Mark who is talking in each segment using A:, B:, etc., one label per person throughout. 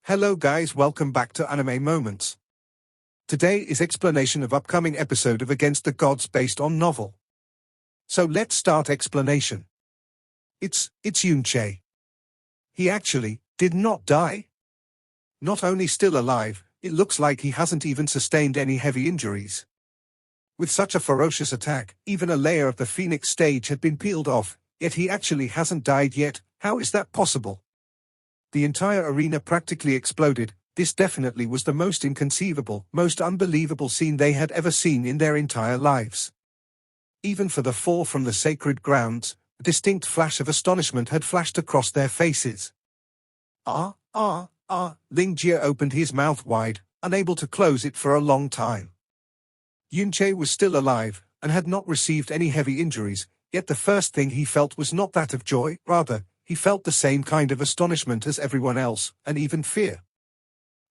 A: Hello guys, welcome back to Anime Moments. Today is explanation of upcoming episode of Against the Gods based on novel. So let's start explanation. It's Yunche. He actually did not die. Not only still alive, it looks like he hasn't even sustained any heavy injuries. With such a ferocious attack, even a layer of the Phoenix stage had been peeled off, yet he actually hasn't died yet. How is that possible? The entire arena practically exploded. This definitely was the most inconceivable, most unbelievable scene they had ever seen in their entire lives. Even for the four from the sacred grounds, a distinct flash of astonishment had flashed across their faces. Ling Jie opened his mouth wide, unable to close it for a long time. Yunche was still alive, and had not received any heavy injuries, yet the first thing he felt was not that of joy, rather, he felt the same kind of astonishment as everyone else, and even fear.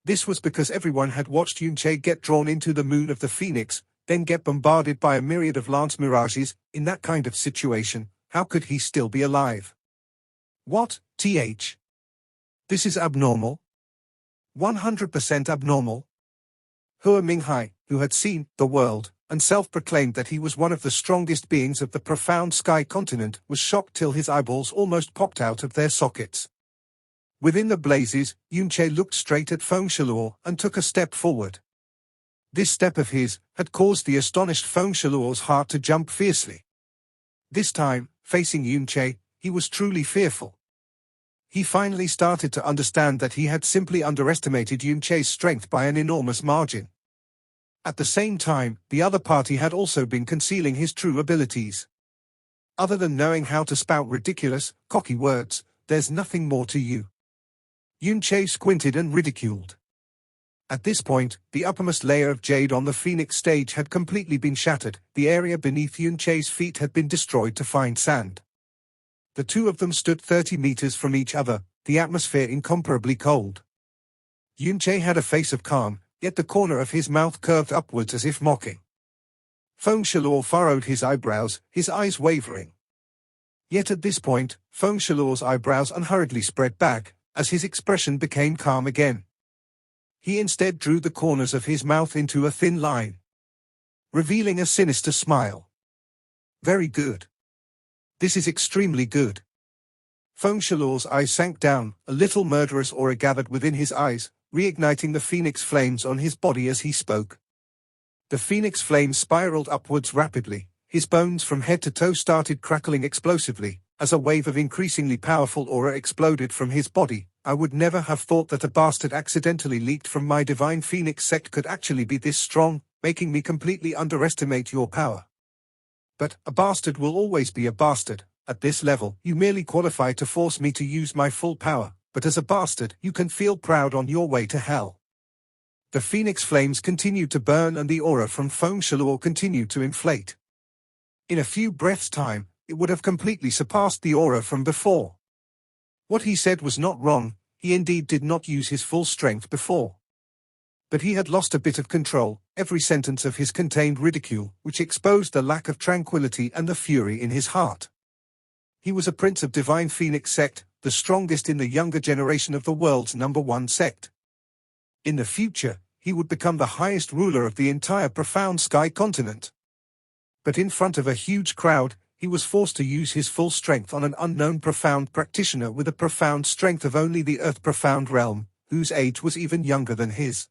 A: This was because everyone had watched Yunche get drawn into the moon of the Phoenix, then get bombarded by a myriad of lance mirages. In that kind of situation, how could he still be alive? What, th? This is abnormal? 100% abnormal? Hua Minghai, who had seen the world, and self-proclaimed that he was one of the strongest beings of the profound sky continent, was shocked till his eyeballs almost popped out of their sockets. Within the blazes, Yunche looked straight at Feng Shalor and took a step forward. This step of his had caused the astonished Feng Shalor's heart to jump fiercely. This time, facing Yunche, he was truly fearful. He finally started to understand that he had simply underestimated Yunche's strength by an enormous margin. At the same time, the other party had also been concealing his true abilities. Other than knowing how to spout ridiculous, cocky words, there's nothing more to you. Yunche squinted and ridiculed. At this point, the uppermost layer of jade on the Phoenix stage had completely been shattered. The area beneath Yunche's feet had been destroyed to find sand. The two of them stood 30 meters from each other, the atmosphere incomparably cold. Yunche had a face of calm, yet the corner of his mouth curved upwards as if mocking. Feng Shalor furrowed his eyebrows, his eyes wavering. Yet at this point, Feng Shalor's eyebrows unhurriedly spread back, as his expression became calm again. He instead drew the corners of his mouth into a thin line, revealing a sinister smile. Very good. This is extremely good. Feng Shalor's eyes sank down, a little murderous aura gathered within his eyes, reigniting the phoenix flames on his body as he spoke. The phoenix flames spiraled upwards rapidly, his bones from head to toe started crackling explosively, as a wave of increasingly powerful aura exploded from his body. I would never have thought that a bastard accidentally leaked from my divine phoenix sect could actually be this strong, making me completely underestimate your power. But a bastard will always be a bastard. At this level, you merely qualify to force me to use my full power. But as a bastard, you can feel proud on your way to hell. The phoenix flames continued to burn and the aura from Feng Shalor continued to inflate. In a few breaths' time, it would have completely surpassed the aura from before. What he said was not wrong, he indeed did not use his full strength before. But he had lost a bit of control. Every sentence of his contained ridicule, which exposed the lack of tranquility and the fury in his heart. He was a prince of divine phoenix sect, the strongest in the younger generation of the world's #1 sect. In the future, he would become the highest ruler of the entire profound sky continent. But in front of a huge crowd, he was forced to use his full strength on an unknown profound practitioner with a profound strength of only the Earth profound realm, whose age was even younger than his.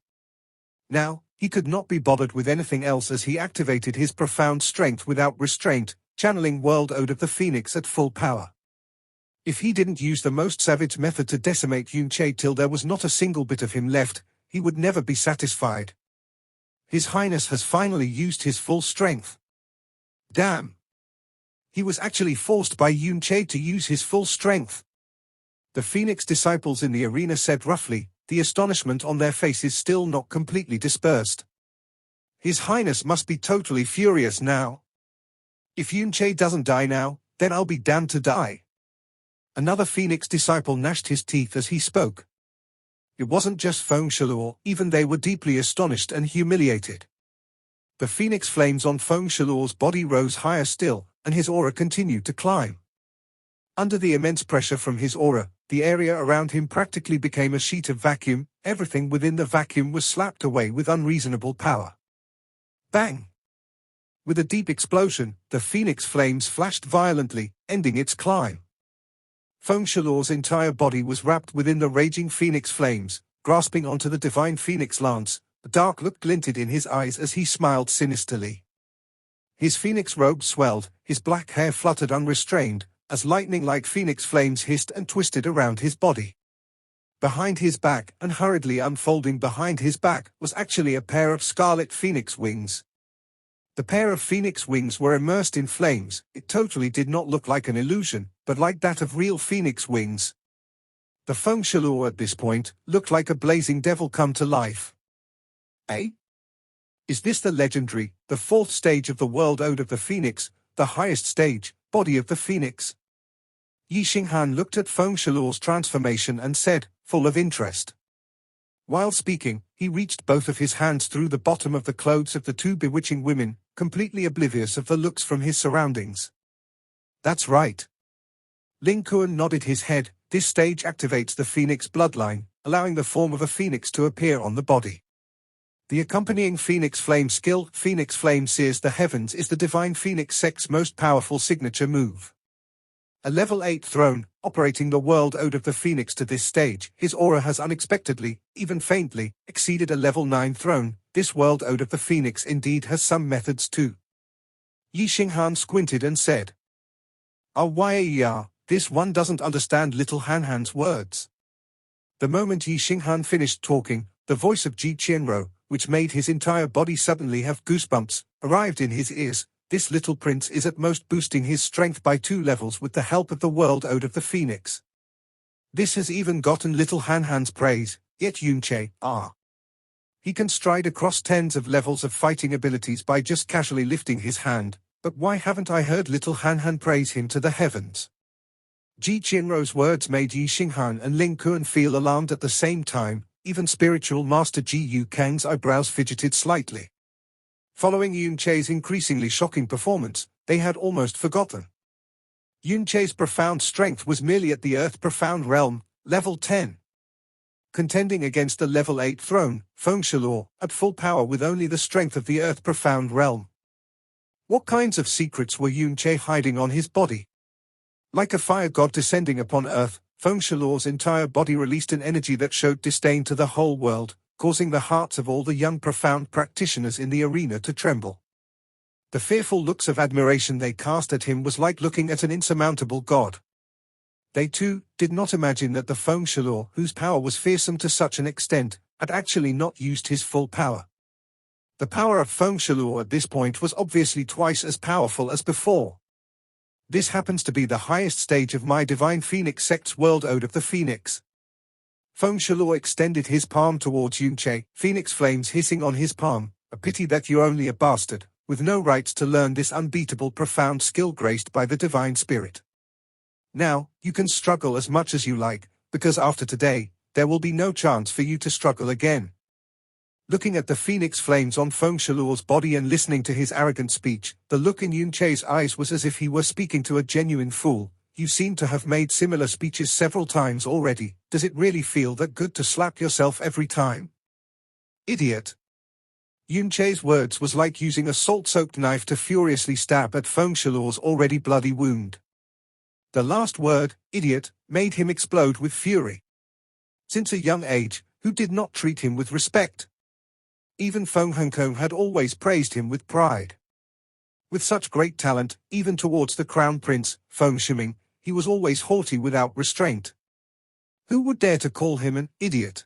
A: Now, he could not be bothered with anything else as he activated his profound strength without restraint, channeling World Ode of the Phoenix at full power. If he didn't use the most savage method to decimate Yunche till there was not a single bit of him left, he would never be satisfied. His Highness has finally used his full strength. Damn! He was actually forced by Yunche to use his full strength. The Phoenix disciples in the arena said roughly, the astonishment on their faces still not completely dispersed. His Highness must be totally furious now. If Yunche doesn't die now, then I'll be damned to die. Another Phoenix disciple gnashed his teeth as he spoke. It wasn't just Feng Shalor, even they were deeply astonished and humiliated. The Phoenix flames on Feng Shalor's body rose higher still, and his aura continued to climb. Under the immense pressure from his aura, the area around him practically became a sheet of vacuum. Everything within the vacuum was slapped away with unreasonable power. Bang! With a deep explosion, the phoenix flames flashed violently, ending its climb. Feng Shalor's entire body was wrapped within the raging phoenix flames, grasping onto the divine phoenix lance. A dark look glinted in his eyes as he smiled sinisterly. His phoenix robe swelled, his black hair fluttered unrestrained, as lightning-like phoenix flames hissed and twisted around his body. Behind his back, and hurriedly unfolding behind his back, was actually a pair of scarlet phoenix wings. The pair of phoenix wings were immersed in flames. It totally did not look like an illusion, but like that of real phoenix wings. The Feng Shalor at this point looked like a blazing devil come to life. Eh? Is this the legendary, the fourth stage of the world Ode of the Phoenix, the highest stage, body of the Phoenix? Yi Xinghan looked at Feng Shalor's transformation and said, full of interest. While speaking, he reached both of his hands through the bottom of the clothes of the two bewitching women, completely oblivious of the looks from his surroundings. That's right. Ling Kuan nodded his head. This stage activates the Phoenix bloodline, allowing the form of a phoenix to appear on the body. The accompanying Phoenix Flame skill, Phoenix Flame Sears the Heavens, is the Divine Phoenix Sect's most powerful signature move. A level 8 throne, operating the world Ode of the Phoenix to this stage, his aura has unexpectedly, even faintly, exceeded a level 9 throne. This world Ode of the Phoenix indeed has some methods too. Yi Xinghan squinted and said, this one doesn't understand little Han-Han's words. The moment Yi Xinghan finished talking, the voice of Ji Qianro, which made his entire body suddenly have goosebumps, arrived in his ears. This little prince is at most boosting his strength by 2 levels with the help of the world Ode of the Phoenix. This has even gotten little Han-Han's praise, yet Yunche, he can stride across tens of levels of fighting abilities by just casually lifting his hand, but why haven't I heard little Han-Han praise him to the heavens? Ji Qianro's words made Yi Xinghan and Ling Kuan feel alarmed at the same time. Even spiritual master Ji Yu Kang's eyebrows fidgeted slightly. Following Yunche's increasingly shocking performance, they had almost forgotten. Yunche's profound strength was merely at the Earth Profound Realm, level 10. Contending against the level 8 throne, Feng Shalor, at full power with only the strength of the Earth Profound Realm. What kinds of secrets were Yunche hiding on his body? Like a fire god descending upon Earth, Feng Shalor's entire body released an energy that showed disdain to the whole world, causing the hearts of all the young profound practitioners in the arena to tremble. The fearful looks of admiration they cast at him was like looking at an insurmountable god. They too did not imagine that the Feng Shalor, whose power was fearsome to such an extent, had actually not used his full power. The power of Feng Shalor at this point was obviously twice as powerful as before. This happens to be the highest stage of my Divine Phoenix Sect's world Ode of the Phoenix. Feng Shalor extended his palm towards Yunche, phoenix flames hissing on his palm. A pity that you're only a bastard, with no rights to learn this unbeatable profound skill graced by the Divine Spirit. Now, you can struggle as much as you like, because after today, there will be no chance for you to struggle again. Looking at the phoenix flames on Feng Shalor's body and listening to his arrogant speech, the look in Yunche's eyes was as if he were speaking to a genuine fool. You seem to have made similar speeches several times already. Does it really feel that good to slap yourself every time? Idiot. Yunche's words was like using a salt-soaked knife to furiously stab at Feng Shalor's already bloody wound. The last word, idiot, made him explode with fury. Since a young age, who did not treat him with respect? Even Feng Hongkong had always praised him with pride. With such great talent, even towards the crown prince, Feng Shiming, he was always haughty without restraint. Who would dare to call him an idiot?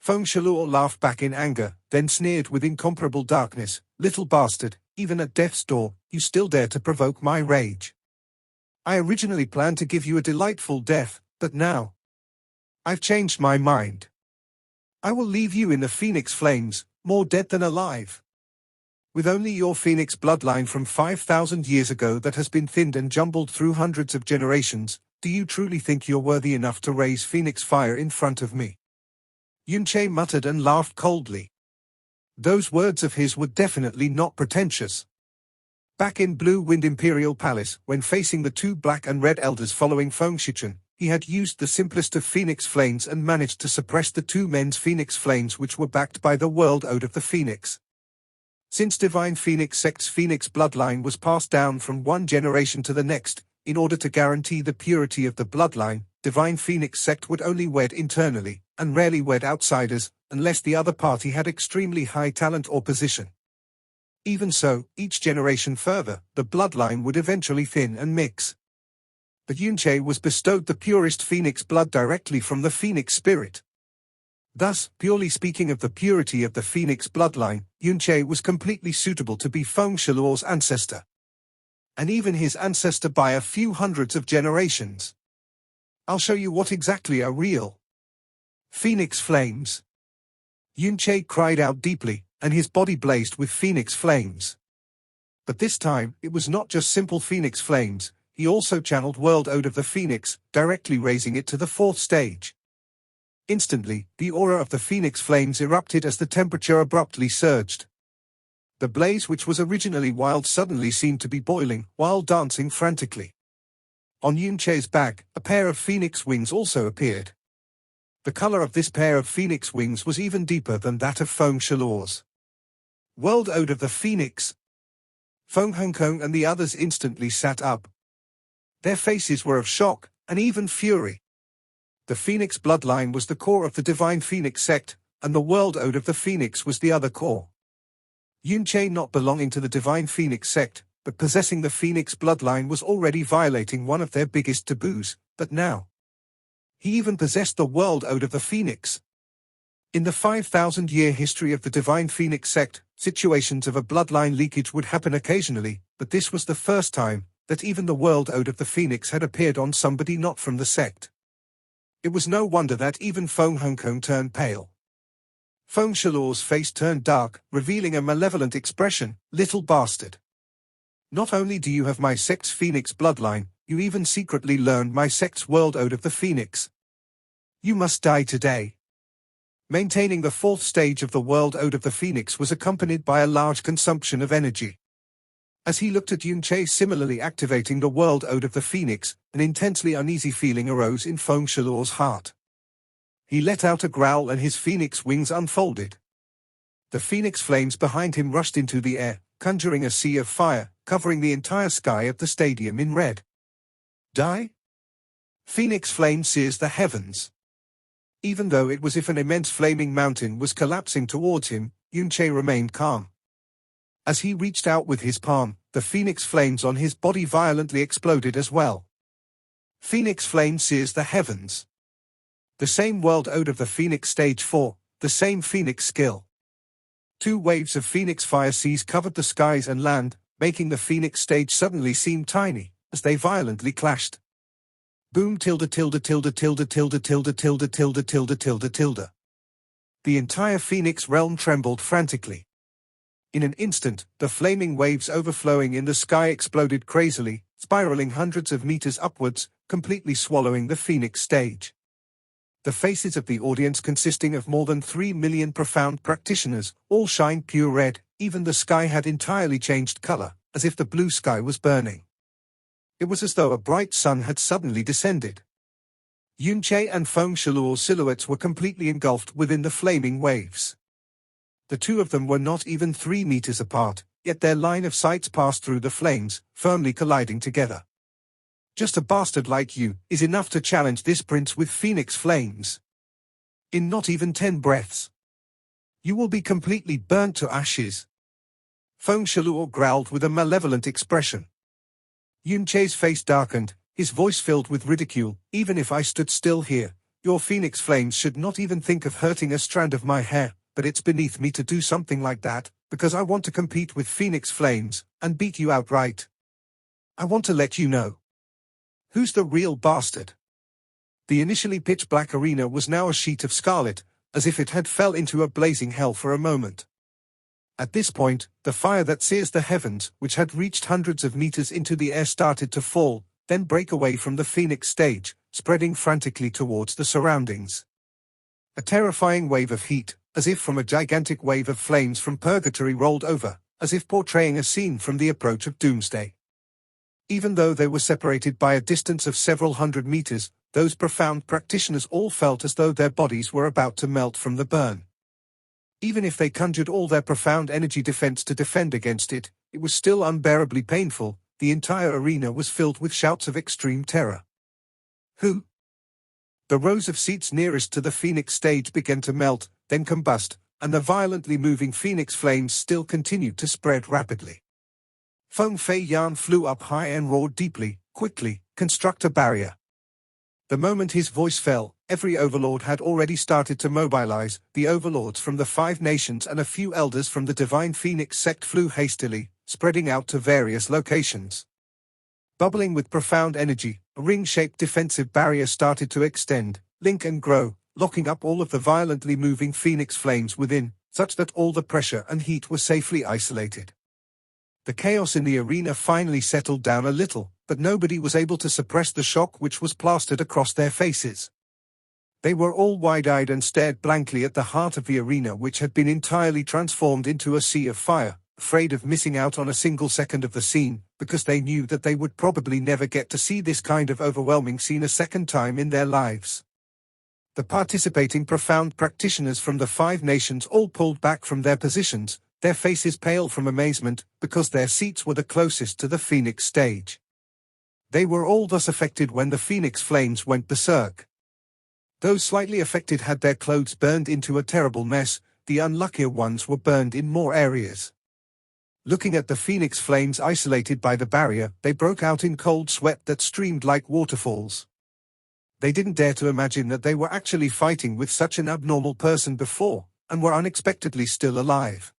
A: Feng Shalor laughed back in anger, then sneered with incomparable darkness, little bastard, even at death's door, you still dare to provoke my rage. I originally planned to give you a delightful death, but now I've changed my mind. I will leave you in the phoenix flames, more dead than alive. With only your phoenix bloodline from 5,000 years ago that has been thinned and jumbled through hundreds of generations, do you truly think you're worthy enough to raise phoenix fire in front of me? Yunche muttered and laughed coldly. Those words of his were definitely not pretentious. Back in Blue Wind Imperial Palace, when facing the two black and red elders following Feng Shichen, he had used the simplest of phoenix flames and managed to suppress the two men's phoenix flames which were backed by the world ode of the phoenix. Since Divine Phoenix Sect's phoenix bloodline was passed down from one generation to the next, in order to guarantee the purity of the bloodline, Divine Phoenix Sect would only wed internally, and rarely wed outsiders, unless the other party had extremely high talent or position. Even so, each generation further, the bloodline would eventually thin and mix. But Yunche was bestowed the purest phoenix blood directly from the phoenix spirit. Thus, purely speaking of the purity of the phoenix bloodline, Yunche was completely suitable to be Feng Shiluo's ancestor. And even his ancestor by a few hundreds of generations. I'll show you what exactly are real phoenix flames. Yunche cried out deeply, and his body blazed with phoenix flames. But this time, it was not just simple phoenix flames, he also channeled World Ode of the Phoenix, directly raising it to the fourth stage. Instantly, the aura of the phoenix flames erupted as the temperature abruptly surged. The blaze which was originally wild suddenly seemed to be boiling, while dancing frantically. On Yunche's back, a pair of phoenix wings also appeared. The color of this pair of phoenix wings was even deeper than that of Feng Shiluo's. World Ode of the Phoenix. Feng Hongkong and the others instantly sat up. Their faces were of shock, and even fury. The Phoenix bloodline was the core of the Divine Phoenix Sect, and the World Ode of the Phoenix was the other core. Yunche not belonging to the Divine Phoenix Sect, but possessing the Phoenix bloodline was already violating one of their biggest taboos, but now he even possessed the World Ode of the Phoenix. In the 5,000-year history of the Divine Phoenix Sect, situations of a bloodline leakage would happen occasionally, but this was the first time that even the World Ode of the Phoenix had appeared on somebody not from the sect. It was no wonder that even Feng Hongkong turned pale. Feng Shiluo's face turned dark, revealing a malevolent expression. Little bastard. Not only do you have my sect's Phoenix bloodline, you even secretly learned my sect's World Ode of the Phoenix. You must die today. Maintaining the fourth stage of the World Ode of the Phoenix was accompanied by a large consumption of energy. As he looked at Yunche similarly activating the World Ode of the Phoenix, an intensely uneasy feeling arose in Feng Shiluo's heart. He let out a growl and his phoenix wings unfolded. The phoenix flames behind him rushed into the air, conjuring a sea of fire, covering the entire sky of the stadium in red. Die? Phoenix flame sears the heavens. Even though it was as if an immense flaming mountain was collapsing towards him, Yunche remained calm. As he reached out with his palm, the phoenix flames on his body violently exploded as well. Phoenix flame sears the heavens. The same World Ode of the Phoenix Stage 4, the same phoenix skill. Two waves of phoenix fire seas covered the skies and land, making the phoenix stage suddenly seem tiny, as they violently clashed. Boom tilde tilde tilde tilde tilde tilde tilde tilde tilde tilde tilde. The entire phoenix realm trembled frantically. In an instant, the flaming waves overflowing in the sky exploded crazily, spiraling hundreds of meters upwards, completely swallowing the phoenix stage. The faces of the audience consisting of more than 3 million profound practitioners, all shined pure red, even the sky had entirely changed color, as if the blue sky was burning. It was as though a bright sun had suddenly descended. Yunche and Feng Shiluo's silhouettes were completely engulfed within the flaming waves. The two of them were not even 3 meters apart, yet their line of sights passed through the flames, firmly colliding together. Just a bastard like you is enough to challenge this prince with phoenix flames. In not even 10 breaths. You will be completely burnt to ashes. Feng Shiluo growled with a malevolent expression. Yunche's face darkened, his voice filled with ridicule. Even if I stood still here, your phoenix flames should not even think of hurting a strand of my hair, but it's beneath me to do something like that, because I want to compete with phoenix flames, and beat you outright. I want to let you know. Who's the real bastard? The initially pitch-black arena was now a sheet of scarlet, as if it had fell into a blazing hell for a moment. At this point, the fire that sears the heavens, which had reached hundreds of meters into the air, started to fall, then break away from the phoenix stage, spreading frantically towards the surroundings. A terrifying wave of heat, as if from a gigantic wave of flames from purgatory, rolled over, as if portraying a scene from the approach of doomsday. Even though they were separated by a distance of several hundred meters, those profound practitioners all felt as though their bodies were about to melt from the burn. Even if they conjured all their profound energy defense to defend against it, it was still unbearably painful. The entire arena was filled with shouts of extreme terror. Who? The rows of seats nearest to the Phoenix stage began to melt, then combust, and the violently moving Phoenix flames still continued to spread rapidly. Feng Fei Yan flew up high and roared deeply, quickly, construct a barrier. The moment his voice fell, every overlord had already started to mobilize. The overlords from the 5 nations and a few elders from the Divine Phoenix sect flew hastily, spreading out to various locations. Bubbling with profound energy, a ring-shaped defensive barrier started to extend, link and grow, locking up all of the violently moving Phoenix flames within, such that all the pressure and heat were safely isolated. The chaos in the arena finally settled down a little, but nobody was able to suppress the shock which was plastered across their faces. They were all wide-eyed and stared blankly at the heart of the arena, which had been entirely transformed into a sea of fire, afraid of missing out on a single second of the scene, because they knew that they would probably never get to see this kind of overwhelming scene a second time in their lives. The participating profound practitioners from the 5 nations all pulled back from their positions, their faces pale from amazement, because their seats were the closest to the Phoenix stage. They were all thus affected when the Phoenix flames went berserk. Those slightly affected had their clothes burned into a terrible mess, the unluckier ones were burned in more areas. Looking at the Phoenix flames isolated by the barrier, they broke out in cold sweat that streamed like waterfalls. They didn't dare to imagine that they were actually fighting with such an abnormal person before, and were unexpectedly still alive.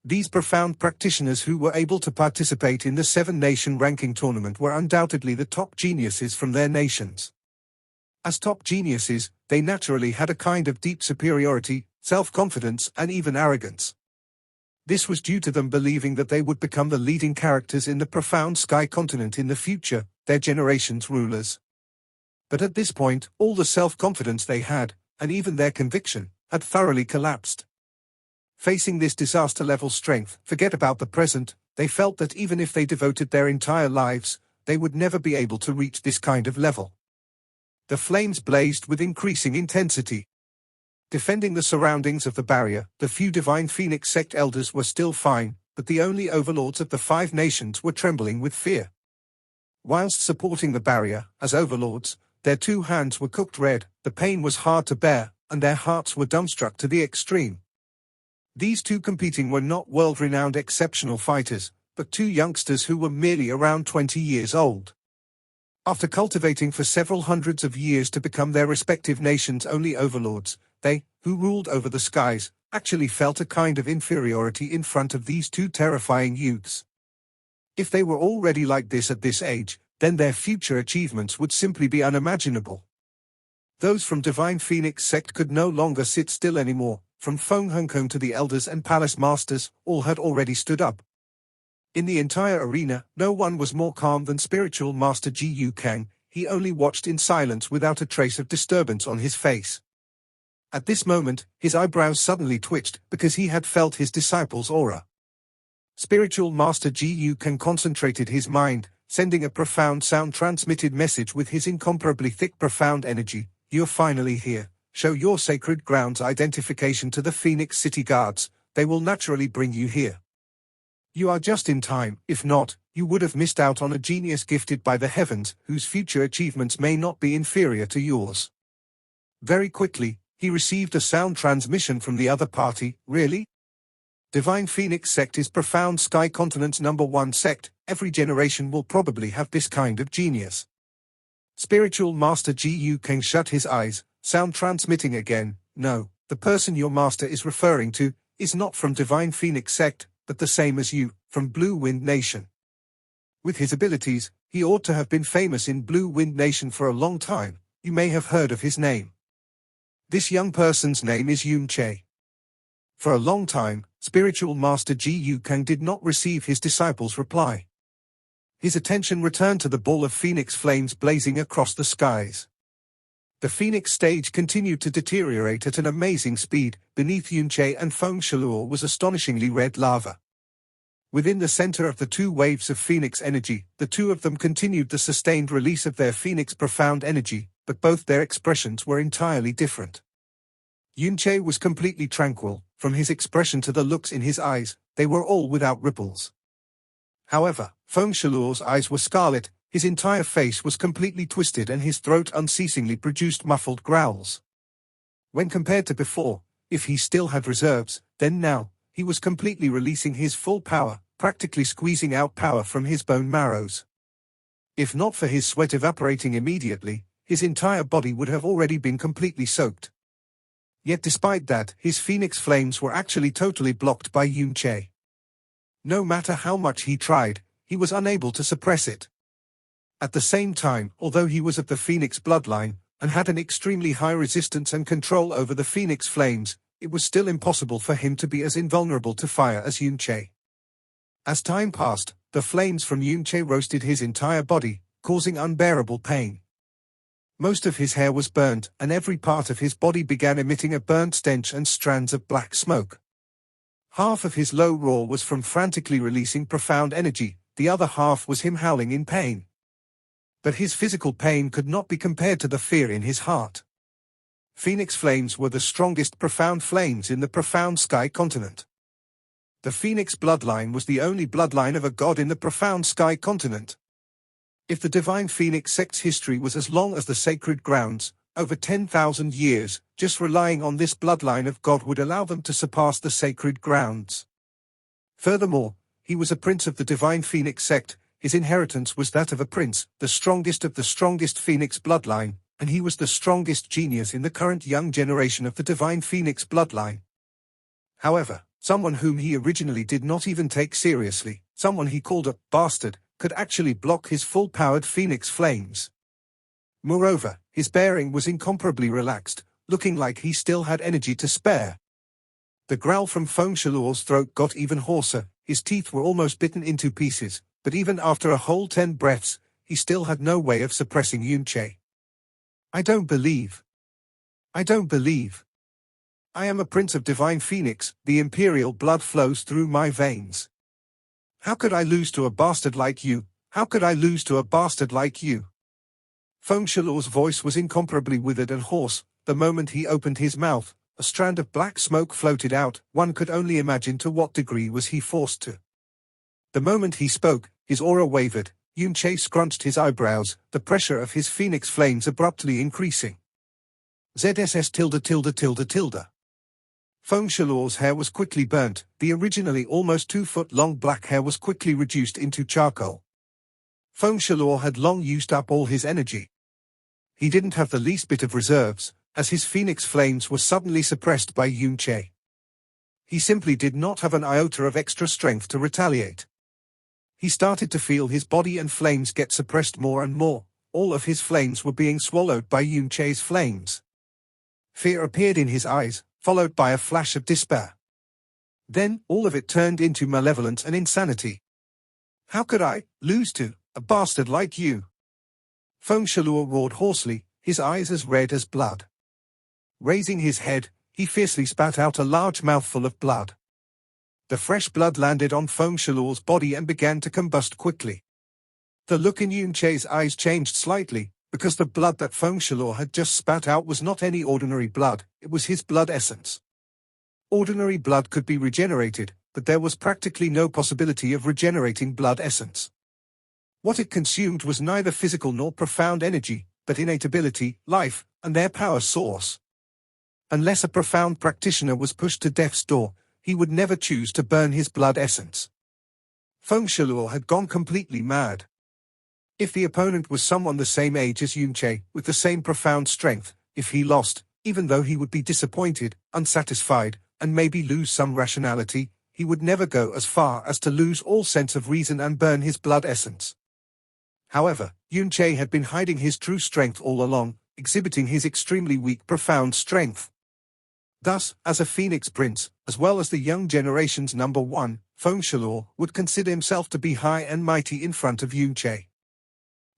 A: These profound practitioners who were able to participate in the 7-nation ranking tournament were undoubtedly the top geniuses from their nations. As top geniuses, they naturally had a kind of deep superiority, self-confidence, and even arrogance. This was due to them believing that they would become the leading characters in the profound sky continent in the future, their generation's rulers. But at this point, all the self-confidence they had, and even their conviction, had thoroughly collapsed. Facing this disaster-level strength, forget about the present, they felt that even if they devoted their entire lives, they would never be able to reach this kind of level. The flames blazed with increasing intensity. Defending the surroundings of the barrier, the few Divine Phoenix sect elders were still fine, but the only overlords of the 5 nations were trembling with fear. Whilst supporting the barrier, as overlords, their 2 hands were cooked red, the pain was hard to bear, and their hearts were dumbstruck to the extreme. These 2 competing were not world-renowned exceptional fighters, but 2 youngsters who were merely around 20 years old. After cultivating for several hundreds of years to become their respective nations' only overlords, they, who ruled over the skies, actually felt a kind of inferiority in front of these 2 terrifying youths. If they were already like this at this age, then their future achievements would simply be unimaginable. Those from Divine Phoenix sect could no longer sit still anymore. From Feng Hongkong to the elders and palace masters, all had already stood up. In the entire arena, no one was more calm than Spiritual Master Ji Yu Kang. He only watched in silence without a trace of disturbance on his face. At this moment, his eyebrows suddenly twitched because he had felt his disciple's aura. Spiritual Master Ji Yu Kang concentrated his mind, sending a profound sound-transmitted message with his incomparably thick profound energy. You're finally here. Show your sacred grounds identification to the Phoenix City Guards, they will naturally bring you here. You are just in time, if not, you would have missed out on a genius gifted by the heavens, whose future achievements may not be inferior to yours. Very quickly, he received a sound transmission from the other party. Really? Divine Phoenix sect is profound sky continent's #1 sect, every generation will probably have this kind of genius. Spiritual Master Ji Yu Kang shut his eyes, sound transmitting again. No, the person your master is referring to is not from Divine Phoenix sect, but the same as you, from Blue Wind Nation. With his abilities, he ought to have been famous in Blue Wind Nation for a long time. You may have heard of his name. This young person's name is Yunche. For a long time, Spiritual Master Ji Yu Kang did not receive his disciple's reply. His attention returned to the ball of phoenix flames blazing across the skies. The Phoenix stage continued to deteriorate at an amazing speed. Beneath Yunche and Feng Shalur was astonishingly red lava. Within the center of the 2 waves of Phoenix energy, the 2 of them continued the sustained release of their Phoenix profound energy, but both their expressions were entirely different. Yunche was completely tranquil, from his expression to the looks in his eyes, they were all without ripples. However, Feng Shalor's eyes were scarlet, his entire face was completely twisted and his throat unceasingly produced muffled growls. When compared to before, if he still had reserves, then now, he was completely releasing his full power, practically squeezing out power from his bone marrows. If not for his sweat evaporating immediately, his entire body would have already been completely soaked. Yet despite that, his phoenix flames were actually totally blocked by Yunche. No matter how much he tried, he was unable to suppress it. At the same time, although he was of the Phoenix bloodline, and had an extremely high resistance and control over the Phoenix flames, it was still impossible for him to be as invulnerable to fire as Yunche. As time passed, the flames from Yunche roasted his entire body, causing unbearable pain. Most of his hair was burned, and every part of his body began emitting a burnt stench and strands of black smoke. Half of his low roar was from frantically releasing profound energy, the other half was him howling in pain. But his physical pain could not be compared to the fear in his heart. Phoenix flames were the strongest profound flames in the profound sky continent. The Phoenix bloodline was the only bloodline of a god in the profound sky continent. If the divine Phoenix sect's history was as long as the sacred grounds, over 10,000 years, just relying on this bloodline of God would allow them to surpass the sacred grounds. Furthermore, he was a prince of the divine Phoenix sect, his inheritance was that of a prince, the strongest of the strongest Phoenix bloodline, and he was the strongest genius in the current young generation of the divine Phoenix bloodline. However, someone whom he originally did not even take seriously, someone he called a bastard, could actually block his full-powered Phoenix flames. Moreover, his bearing was incomparably relaxed, looking like he still had energy to spare. The growl from Feng Shalor's throat got even hoarser, his teeth were almost bitten into pieces, but even after a whole 10 breaths, he still had no way of suppressing Yunche. I don't believe. I am a prince of divine Phoenix, the imperial blood flows through my veins. How could I lose to a bastard like you? How could I lose to a bastard like you? Feng Shalor's voice was incomparably withered and hoarse. The moment he opened his mouth, a strand of black smoke floated out. One could only imagine to what degree was he forced to. The moment he spoke, his aura wavered. Yunche scrunched his eyebrows, the pressure of his phoenix flames abruptly increasing. ZSS tilde tilde tilde tilde. Feng Shalor's hair was quickly burnt. The originally almost 2-foot-long black hair was quickly reduced into charcoal. Feng Shalor had long used up all his energy. He didn't have the least bit of reserves, as his phoenix flames were suddenly suppressed by Yunche. He simply did not have an iota of extra strength to retaliate. He started to feel his body and flames get suppressed more and more. All of his flames were being swallowed by Yunche's flames. Fear appeared in his eyes, followed by a flash of despair. Then, all of it turned into malevolence and insanity. How could I lose to a bastard like you? Feng Shalor roared hoarsely, his eyes as red as blood. Raising his head, he fiercely spat out a large mouthful of blood. The fresh blood landed on Feng Shalor's body and began to combust quickly. The look in Yunche's eyes changed slightly, because the blood that Feng Shalor had just spat out was not any ordinary blood, it was his blood essence. Ordinary blood could be regenerated, but there was practically no possibility of regenerating blood essence. What it consumed was neither physical nor profound energy, but innate ability, life, and their power source. Unless a profound practitioner was pushed to death's door, he would never choose to burn his blood essence. Feng Shalor had gone completely mad. If the opponent was someone the same age as Yunche, with the same profound strength, if he lost, even though he would be disappointed, unsatisfied, and maybe lose some rationality, he would never go as far as to lose all sense of reason and burn his blood essence. However, Yunche had been hiding his true strength all along, exhibiting his extremely weak profound strength. Thus, as a Phoenix Prince, as well as the young generation's number one, Feng Shalor would consider himself to be high and mighty in front of Yunche.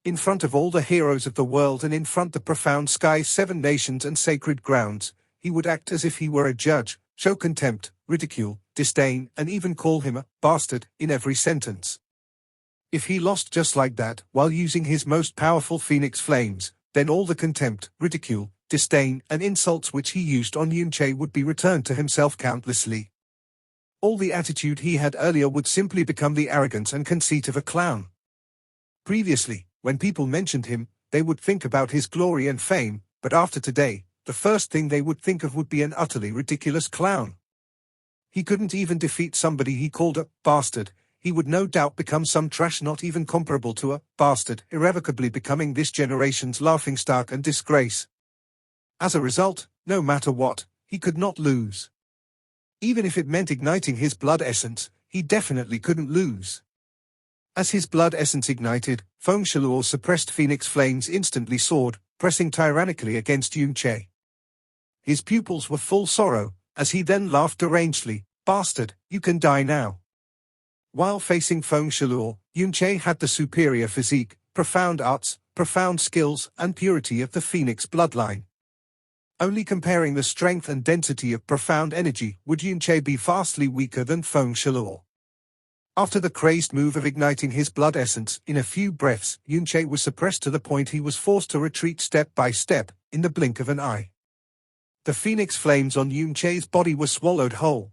A: In front of all the heroes of the world and in front the profound sky's 7 nations and sacred grounds, he would act as if he were a judge, show contempt, ridicule, disdain, and even call him a bastard in every sentence. If he lost just like that, while using his most powerful Phoenix flames, then all the contempt, ridicule, disdain, and insults which he used on Yunche would be returned to himself countlessly. All the attitude he had earlier would simply become the arrogance and conceit of a clown. Previously, when people mentioned him, they would think about his glory and fame, but after today, the first thing they would think of would be an utterly ridiculous clown. He couldn't even defeat somebody he called a bastard. He would no doubt become some trash not even comparable to a bastard, irrevocably becoming this generation's laughingstock and disgrace. As a result, no matter what, he could not lose. Even if it meant igniting his blood essence, he definitely couldn't lose. As his blood essence ignited, Feng Shiluo's suppressed phoenix flames instantly soared, pressing tyrannically against Yunche. His pupils were full sorrow, as he then laughed derangedly, "Bastard, you can die now." While facing Feng Shiluo, Yunche had the superior physique, profound arts, profound skills, and purity of the phoenix bloodline. Only comparing the strength and density of profound energy would Yunche be vastly weaker than Feng Shiluo. After the crazed move of igniting his blood essence, in a few breaths, Yunche was suppressed to the point he was forced to retreat step by step, in the blink of an eye. The phoenix flames on Yunche's body were swallowed whole.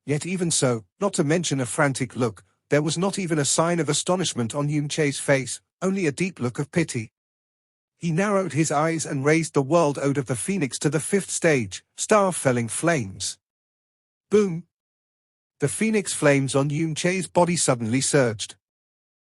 A: Yet even so, not to mention a frantic look, there was not even a sign of astonishment on Yunche's face, only a deep look of pity. He narrowed his eyes and raised the world ode of the phoenix to the 5th stage, star-felling flames. Boom! The phoenix flames on Yunche's body suddenly surged.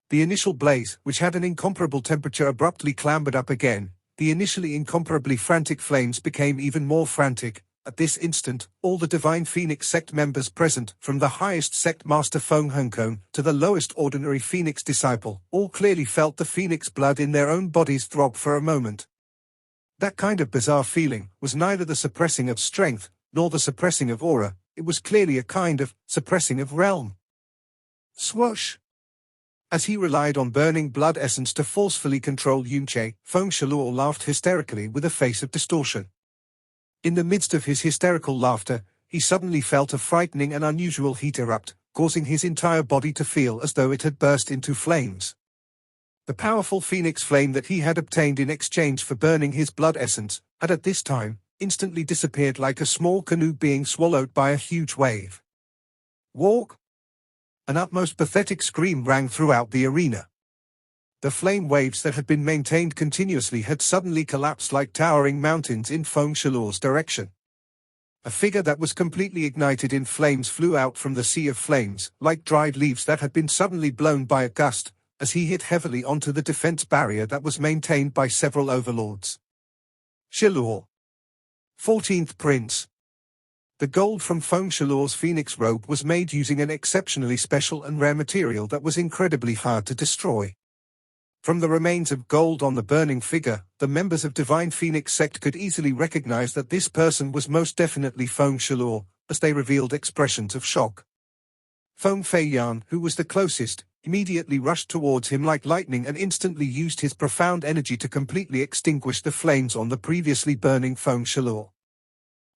A: The initial blaze, which had an incomparable temperature, abruptly clambered up again. The initially incomparably frantic flames became even more frantic. At this instant, all the Divine Phoenix sect members present, from the highest sect master Feng Hongkong to the lowest ordinary Phoenix disciple, all clearly felt the Phoenix blood in their own bodies throb for a moment. That kind of bizarre feeling was neither the suppressing of strength, nor the suppressing of aura. It was clearly a kind of suppressing of realm. Swoosh! As he relied on burning blood essence to forcefully control Yunche, Feng Shiluo laughed hysterically with a face of distortion. In the midst of his hysterical laughter, he suddenly felt a frightening and unusual heat erupt, causing his entire body to feel as though it had burst into flames. The powerful phoenix flame that he had obtained in exchange for burning his blood essence had at this time instantly disappeared like a small canoe being swallowed by a huge wave. Walk! An utmost pathetic scream rang throughout the arena. The flame waves that had been maintained continuously had suddenly collapsed like towering mountains in Feng Shiluo's direction. A figure that was completely ignited in flames flew out from the sea of flames, like dried leaves that had been suddenly blown by a gust, as he hit heavily onto the defense barrier that was maintained by several overlords. Shiluo. 14th Prince. The gold from Feng Shiluo's phoenix robe was made using an exceptionally special and rare material that was incredibly hard to destroy. From the remains of gold on the burning figure, the members of Divine Phoenix sect could easily recognize that this person was most definitely Feng Shiluo, as they revealed expressions of shock. Feng Feiyan, who was the closest, immediately rushed towards him like lightning and instantly used his profound energy to completely extinguish the flames on the previously burning Feng Shiluo.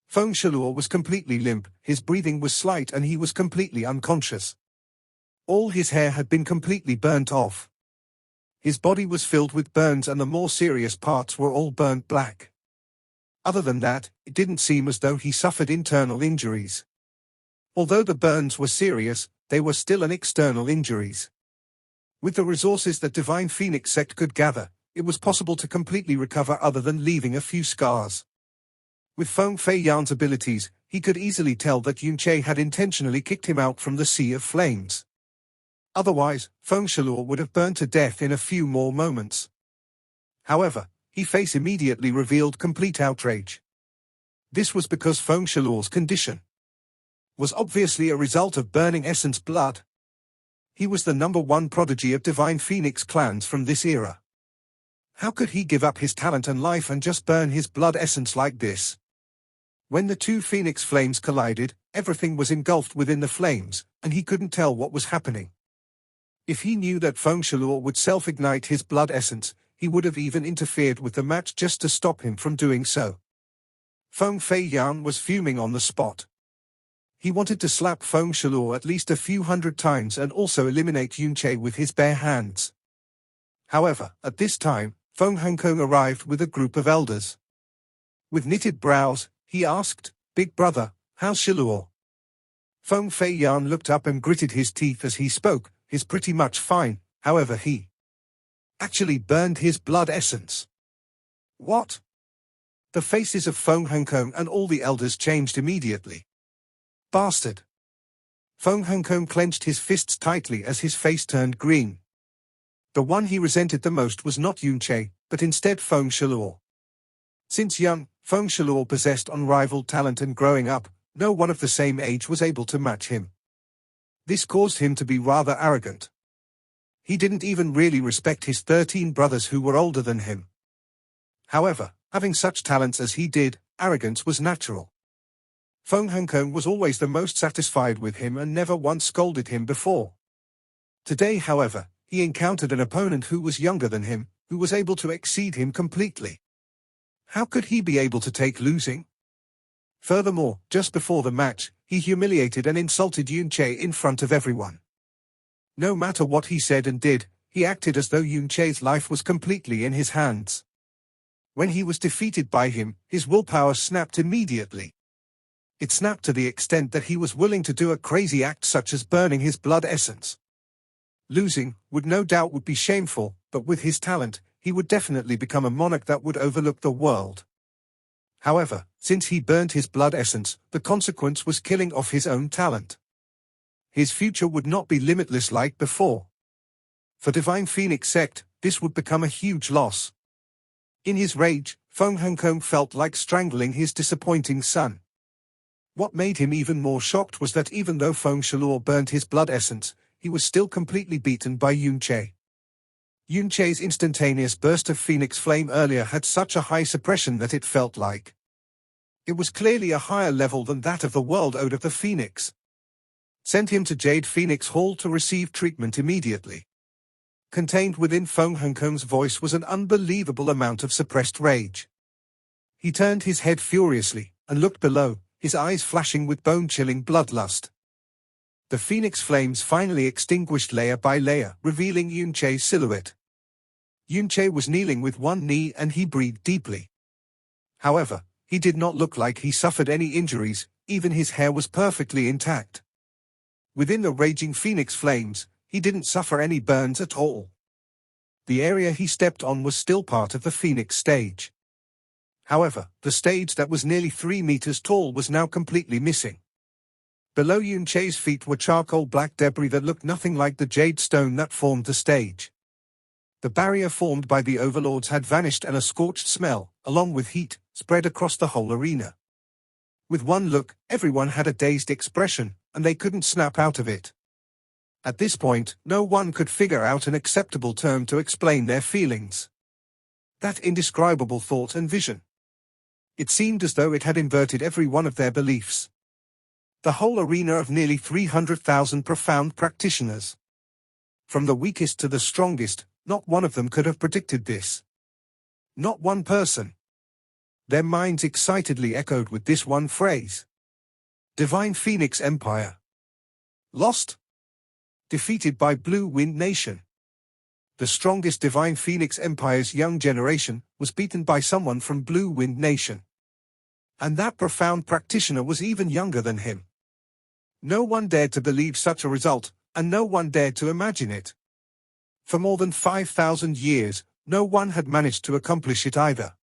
A: Feng Shiluo was completely limp, his breathing was slight and he was completely unconscious. All his hair had been completely burnt off. His body was filled with burns and the more serious parts were all burnt black. Other than that, it didn't seem as though he suffered internal injuries. Although the burns were serious, they were still an external injuries. With the resources that Divine Phoenix sect could gather, it was possible to completely recover other than leaving a few scars. With Feng Feiyan's abilities, he could easily tell that Yunche had intentionally kicked him out from the sea of flames. Otherwise, Feng Shiluo would have burned to death in a few more moments. However, his face immediately revealed complete outrage. This was because Feng Shiluo's condition was obviously a result of burning essence blood. He was the #1 prodigy of Divine Phoenix clans from this era. How could he give up his talent and life and just burn his blood essence like this? When the two phoenix flames collided, everything was engulfed within the flames, and he couldn't tell what was happening. If he knew that Feng Shiluo would self-ignite his blood essence, he would have even interfered with the match just to stop him from doing so. Feng Feiyan was fuming on the spot. He wanted to slap Feng Shiluo at least a few hundred times and also eliminate Yunche with his bare hands. However, at this time, Feng Hongkong arrived with a group of elders. With knitted brows, he asked, "Big brother, how's Shiluo?" Feng Fei Yan looked up and gritted his teeth as he spoke, "He's pretty much fine, however he actually burned his blood essence." What? The faces of Feng Hongkong and all the elders changed immediately. Bastard! Feng Hongkong clenched his fists tightly as his face turned green. The one he resented the most was not Yunche, but instead Feng Shiluo. Since young, Feng Shiluo possessed unrivaled talent, and growing up, no one of the same age was able to match him. This caused him to be rather arrogant. He didn't even really respect his 13 brothers who were older than him. However, having such talents as he did, arrogance was natural. Feng Hongkong was always the most satisfied with him and never once scolded him before. Today, however, he encountered an opponent who was younger than him, who was able to exceed him completely. How could he be able to take losing? Furthermore, just before the match, he humiliated and insulted Yunche in front of everyone. No matter what he said and did, he acted as though Yunche's life was completely in his hands. When he was defeated by him, his willpower snapped immediately. It snapped to the extent that he was willing to do a crazy act such as burning his blood essence. Losing would no doubt be shameful, but with his talent, he would definitely become a monarch that would overlook the world. However, since he burned his blood essence, the consequence was killing off his own talent. His future would not be limitless like before. For Divine Phoenix Sect, this would become a huge loss. In his rage, Feng Hongkong felt like strangling his disappointing son. What made him even more shocked was that even though Feng Shiluo burned his blood essence, he was still completely beaten by Yunche. Yunche's instantaneous burst of Phoenix Flame earlier had such a high suppression that it felt like it was clearly a higher level than that of the world ode of the Phoenix. Send him to Jade Phoenix Hall to receive treatment immediately. Contained within Feng Hongkong's voice was an unbelievable amount of suppressed rage. He turned his head furiously and looked below, his eyes flashing with bone-chilling bloodlust. The Phoenix flames finally extinguished layer by layer, revealing Yunche's silhouette. Yunche was kneeling with one knee and he breathed deeply. However, he did not look like he suffered any injuries, even his hair was perfectly intact. Within the raging Phoenix flames, he didn't suffer any burns at all. The area he stepped on was still part of the Phoenix stage. However, the stage that was nearly 3 meters tall was now completely missing. Below Yunche's feet were charcoal black debris that looked nothing like the jade stone that formed the stage. The barrier formed by the overlords had vanished and a scorched smell, along with heat, spread across the whole arena. With one look, everyone had a dazed expression, and they couldn't snap out of it. At this point, no one could figure out an acceptable term to explain their feelings. That indescribable thought and vision. It seemed as though it had inverted every one of their beliefs. The whole arena of nearly 300,000 profound practitioners. From the weakest to the strongest, not one of them could have predicted this. Not one person. Their minds excitedly echoed with this one phrase. Divine Phoenix Empire. Lost? Defeated by Blue Wind Nation. The strongest Divine Phoenix Empire's young generation was beaten by someone from Blue Wind Nation. And that profound practitioner was even younger than him. No one dared to believe such a result, and no one dared to imagine it. For more than 5,000 years, no one had managed to accomplish it either.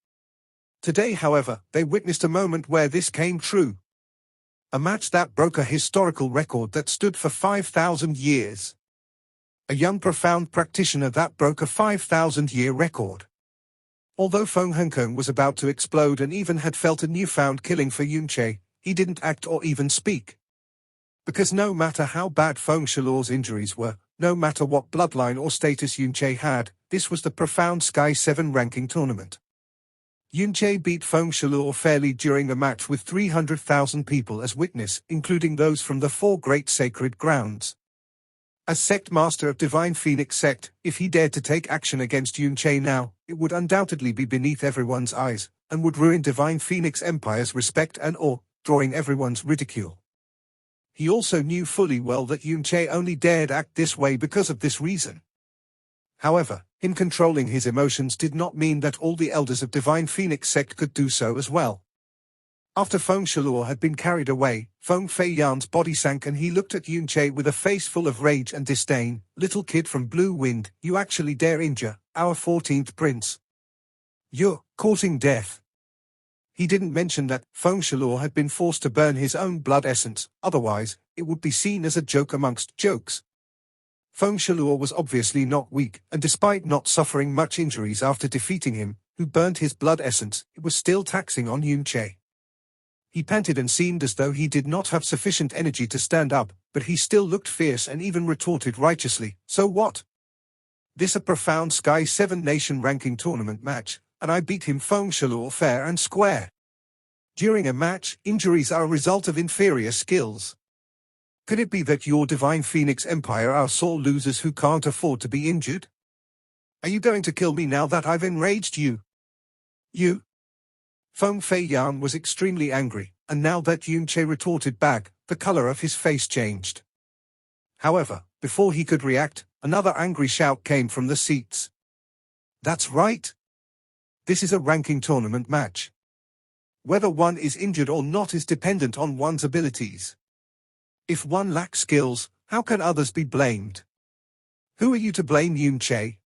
A: Today, however, they witnessed a moment where this came true. A match that broke a historical record that stood for 5,000 years. A young profound practitioner that broke a 5,000-year record. Although Feng Hongkong was about to explode and even had felt a newfound killing for Yunche, he didn't act or even speak. Because no matter how bad Feng Shiluo's injuries were, no matter what bloodline or status Yunche had, this was the profound Sky 7 ranking tournament. Yunche beat Feng Shiluo fairly during the match with 300,000 people as witness, including those from the 4 great sacred grounds. As sect master of Divine Phoenix Sect, if he dared to take action against Yunche now, it would undoubtedly be beneath everyone's eyes, and would ruin Divine Phoenix Empire's respect and awe, drawing everyone's ridicule. He also knew fully well that Yunche only dared act this way because of this reason. However, him controlling his emotions did not mean that all the elders of Divine Phoenix sect could do so as well. After Feng Shalor had been carried away, Feng Fei Yan's body sank and he looked at Yunche with a face full of rage and disdain. "Little kid from Blue Wind, you actually dare injure our 14th prince. You're courting death." He didn't mention that Feng Shalor had been forced to burn his own blood essence, otherwise, it would be seen as a joke amongst jokes. Feng Shalor was obviously not weak, and despite not suffering much injuries after defeating him, who burned his blood essence, it was still taxing on Yunche. He panted and seemed as though he did not have sufficient energy to stand up, but he still looked fierce and even retorted righteously, "So what? This a profound Sky 7 Nation ranking tournament match, and I beat him Feng Shalor fair and square. During a match, injuries are a result of inferior skills. Could it be that your Divine Phoenix Empire are sore losers who can't afford to be injured? Are you going to kill me now that I've enraged you? You?" Feng Fei Yan was extremely angry, and now that Yunche retorted back, the color of his face changed. However, before he could react, another angry shout came from the seats. "That's right. This is a ranking tournament match. Whether one is injured or not is dependent on one's abilities. If one lacks skills, how can others be blamed? Who are you to blame, Yunche?"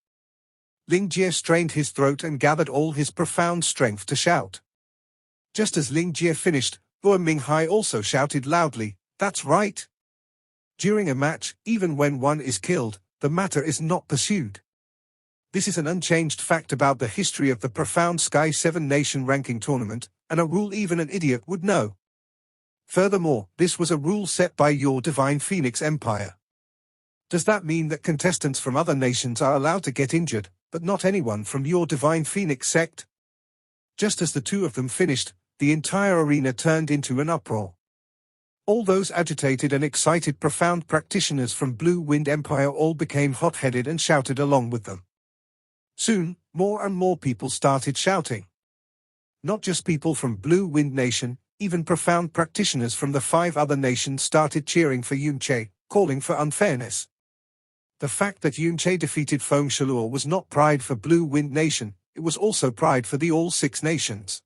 A: Ling Jie strained his throat and gathered all his profound strength to shout. Just as Ling Jie finished, Guo Minghai also shouted loudly, "That's right. During a match, even when one is killed, the matter is not pursued. This is an unchanged fact about the history of the profound Sky 7 Nation ranking tournament, and a rule even an idiot would know. Furthermore, this was a rule set by your Divine Phoenix Empire. Does that mean that contestants from other nations are allowed to get injured, but not anyone from your Divine Phoenix sect?" Just as the two of them finished, the entire arena turned into an uproar. All those agitated and excited profound practitioners from Blue Wind Empire all became hot-headed and shouted along with them. Soon, more and more people started shouting. Not just people from Blue Wind Nation, even profound practitioners from the 5 other nations started cheering for Yunche, calling for unfairness. The fact that Yunche defeated Feng Shalor was not pride for Blue Wind Nation, it was also pride for the all 6 nations.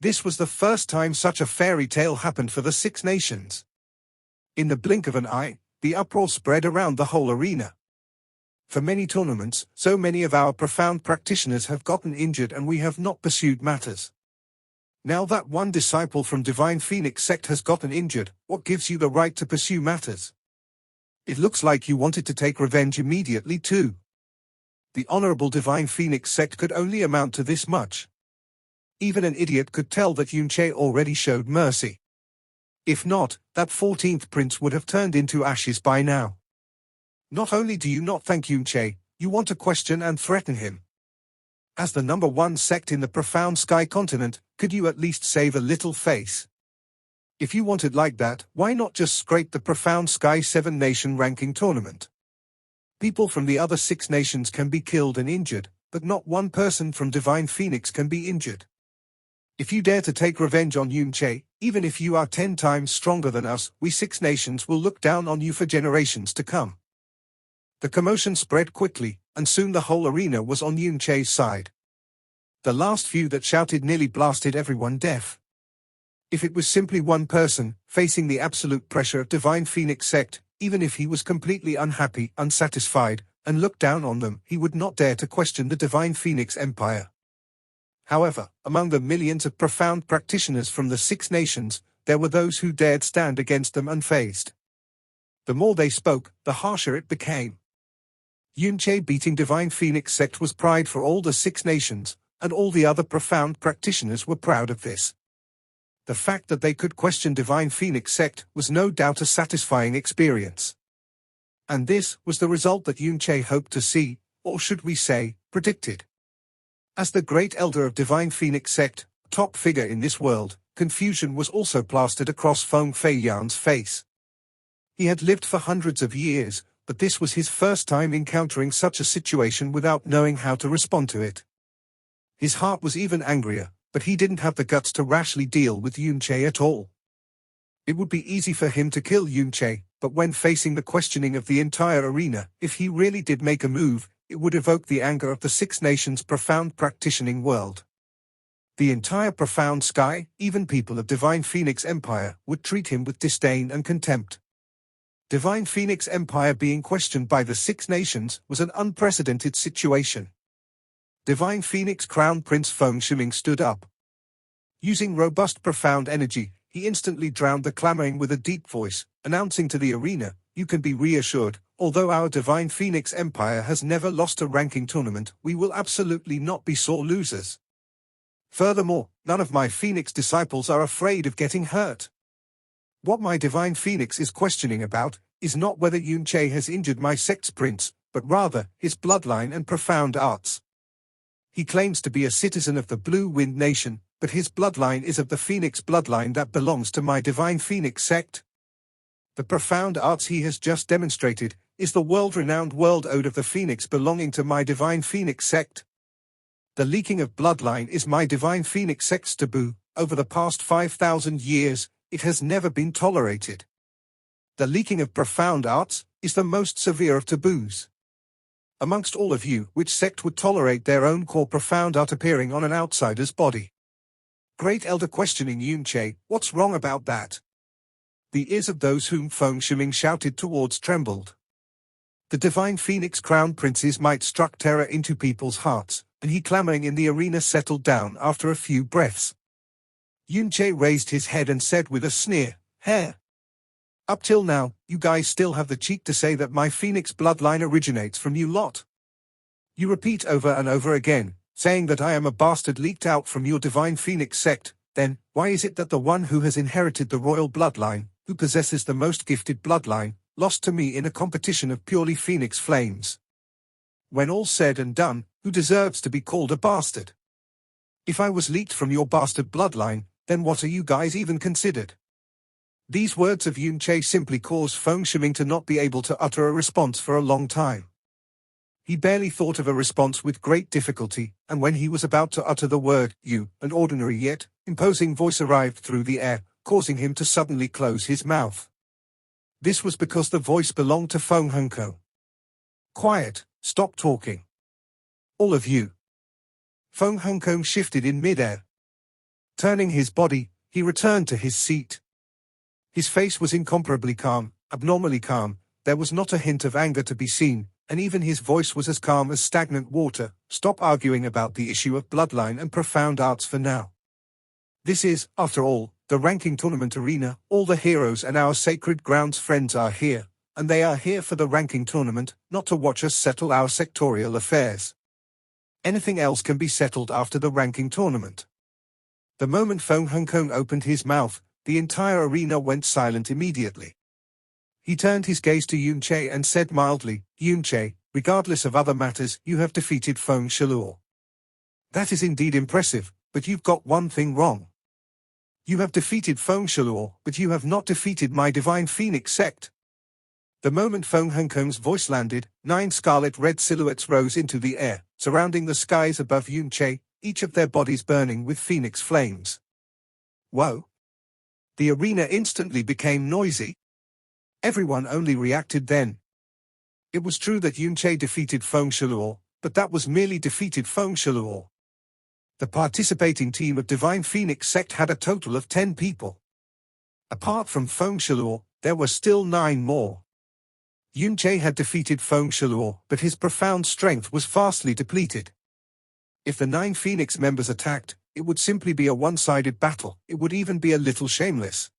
A: This was the first time such a fairy tale happened for the 6 nations. In the blink of an eye, the uproar spread around the whole arena. For many tournaments, so many of our profound practitioners have gotten injured and we have not pursued matters. Now that one disciple from Divine Phoenix sect has gotten injured, what gives you the right to pursue matters? It looks like you wanted to take revenge immediately too. The Honorable Divine Phoenix sect could only amount to this much. Even an idiot could tell that Yunche already showed mercy. If not, that 14th prince would have turned into ashes by now. Not only do you not thank Yunche, you want to question and threaten him. As the number 1 sect in the profound Sky continent, could you at least save a little face? If you want it like that, why not just scrape the profound Sky 7 Nation ranking tournament? People from the other 6 nations can be killed and injured, but not one person from Divine Phoenix can be injured. If you dare to take revenge on Yunche, even if you are 10 times stronger than us, we 6 nations will look down on you for generations to come. The commotion spread quickly, and soon the whole arena was on Yunche's side. The last few that shouted nearly blasted everyone deaf. If it was simply one person, facing the absolute pressure of Divine Phoenix sect, even if he was completely unhappy, unsatisfied, and looked down on them, he would not dare to question the Divine Phoenix Empire. However, among the millions of profound practitioners from the 6 nations, there were those who dared stand against them unfazed. The more they spoke, the harsher it became. Yunche beating Divine Phoenix sect was pride for all the 6 nations, and all the other profound practitioners were proud of this. The fact that they could question Divine Phoenix sect was no doubt a satisfying experience. And this was the result that Yunche hoped to see, or should we say, predicted. As the great elder of Divine Phoenix sect, top figure in this world, confusion was also plastered across Feng Fei Yan's face. He had lived for hundreds of years, but this was his first time encountering such a situation without knowing how to respond to it. His heart was even angrier, but he didn't have the guts to rashly deal with Yunche at all. It would be easy for him to kill Yunche, but when facing the questioning of the entire arena, if he really did make a move, it would evoke the anger of the Six Nations' profound practitioning world. The entire profound sky, even people of Divine Phoenix Empire, would treat him with disdain and contempt. Divine Phoenix Empire being questioned by the Six Nations was an unprecedented situation. Divine Phoenix Crown Prince Feng Shiming stood up. Using robust profound energy, he instantly drowned the clamoring with a deep voice, announcing to the arena, "You can be reassured, although our Divine Phoenix Empire has never lost a ranking tournament, we will absolutely not be sore losers. Furthermore, none of my Phoenix disciples are afraid of getting hurt. What my Divine Phoenix is questioning about is not whether Yunche has injured my sect's prince, but rather his bloodline and profound arts. He claims to be a citizen of the Blue Wind Nation, but his bloodline is of the Phoenix bloodline that belongs to my Divine Phoenix sect. The profound arts he has just demonstrated is the world-renowned world ode of the Phoenix belonging to my Divine Phoenix sect. The leaking of bloodline is my Divine Phoenix sect's taboo. Over the past 5,000 years, it has never been tolerated. The leaking of profound arts is the most severe of taboos. Amongst all of you, which sect would tolerate their own core profound art appearing on an outsider's body?" Great Elder questioning Yunche, "What's wrong about that?" The ears of those whom Feng Shiming shouted towards trembled. The Divine Phoenix Crown Prince's might struck terror into people's hearts, and he clamoring in the arena settled down after a few breaths. Yunche raised his head and said with a sneer, "Heh. Up till now, you guys still have the cheek to say that my Phoenix bloodline originates from you lot. You repeat over and over again, saying that I am a bastard leaked out from your Divine Phoenix sect. Then, why is it that the one who has inherited the royal bloodline, who possesses the most gifted bloodline, lost to me in a competition of purely Phoenix flames? When all's said and done, who deserves to be called a bastard? If I was leaked from your bastard bloodline, then what are you guys even considered?" These words of Yunche simply caused Feng Shiming to not be able to utter a response for a long time. He barely thought of a response with great difficulty, and when he was about to utter the word, "you," an ordinary yet imposing voice arrived through the air, causing him to suddenly close his mouth. This was because the voice belonged to Feng Hongko. "Quiet, stop talking. All of you." Feng Hongko shifted in midair. Turning his body, he returned to his seat. His face was incomparably calm, abnormally calm. There was not a hint of anger to be seen, and even his voice was as calm as stagnant water. "Stop arguing about the issue of bloodline and profound arts for now. This is, after all, the ranking tournament arena. All the heroes and our sacred grounds friends are here, and they are here for the ranking tournament, not to watch us settle our sectorial affairs. Anything else can be settled after the ranking tournament." The moment Feng Hongkong opened his mouth, the entire arena went silent immediately. He turned his gaze to Yunche and said mildly, "Yunche, regardless of other matters, you have defeated Feng Shalor. That is indeed impressive, but you've got one thing wrong. You have defeated Feng Shalor, but you have not defeated my Divine Phoenix sect." The moment Feng Hongkong's voice landed, 9 scarlet-red silhouettes rose into the air, surrounding the skies above Yunche, each of their bodies burning with phoenix flames. Whoa! The arena instantly became noisy. Everyone only reacted then. It was true that Yunche defeated Feng Shalor, but that was merely defeated Feng Shalor. The participating team of Divine Phoenix sect had a total of 10 people. Apart from Feng Shalor, there were still 9 more. Yunche had defeated Feng Shalor, but his profound strength was vastly depleted. If the 9 Phoenix members attacked, it would simply be a one-sided battle. It would even be a little shameless.